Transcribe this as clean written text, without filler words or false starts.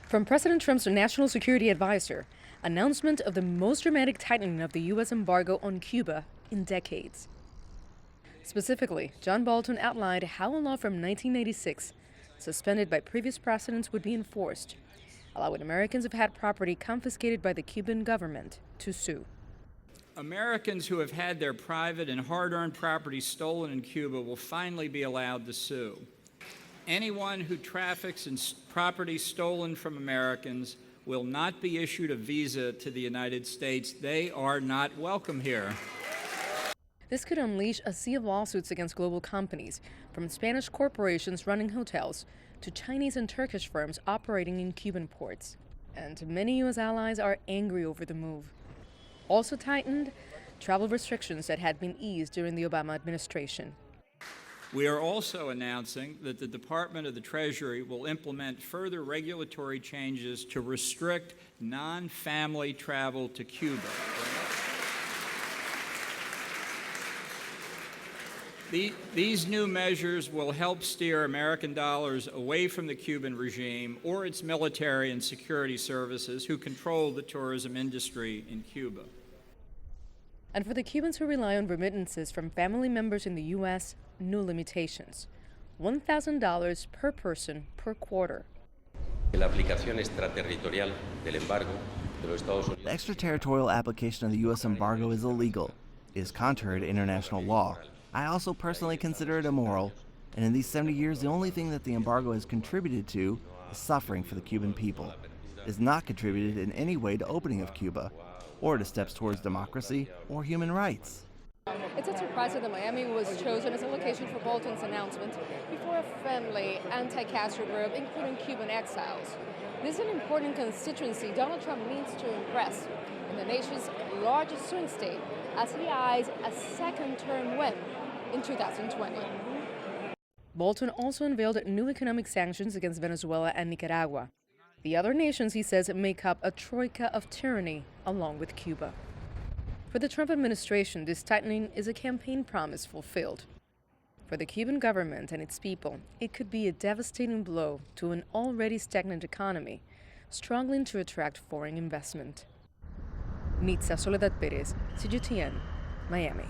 From President Trump's National Security Advisor, announcement of the most dramatic tightening of the U.S. embargo on Cuba in decades. Specifically, John Bolton outlined how a law from 1986, suspended by previous presidents, would be enforced, allowing Americans who've had property confiscated by the Cuban government to sue. Americans who have had their private and hard-earned property stolen in Cuba will finally be allowed to sue. Anyone who traffics in property stolen from Americans will not be issued a visa to the United States. They are not welcome here. This could unleash a sea of lawsuits against global companies, from Spanish corporations running hotels to Chinese and Turkish firms operating in Cuban ports. And many U.S. allies are angry over the move. Also tightened, travel restrictions that had been eased during the Obama administration. We are also announcing that the Department of the Treasury will implement further regulatory changes to restrict non-family travel to Cuba. These new measures will help steer American dollars away from the Cuban regime or its military and security services who control the tourism industry in Cuba. And for the Cubans who rely on remittances from family members in the U.S., new limitations. $1,000 per person per quarter. The extraterritorial application of the U.S. embargo is illegal. It is contrary to international law. I also personally consider it immoral, and in these 70 years, the only thing that the embargo has contributed to is suffering for the Cuban people. It has not contributed in any way to opening of Cuba, or to steps towards democracy or human rights. It's not surprising that Miami was chosen as a location for Bolton's announcement before a friendly anti-Castro group, including Cuban exiles. This is an important constituency Donald Trump needs to impress in the nation's largest swing state as he eyes a second-term win in 2020. Bolton also unveiled new economic sanctions against Venezuela and Nicaragua. The other nations, he says, make up a troika of tyranny along with Cuba. For the Trump administration, this tightening is a campaign promise fulfilled. For the Cuban government and its people, it could be a devastating blow to an already stagnant economy, struggling to attract foreign investment. Nitza Soledad Perez, CGTN, Miami.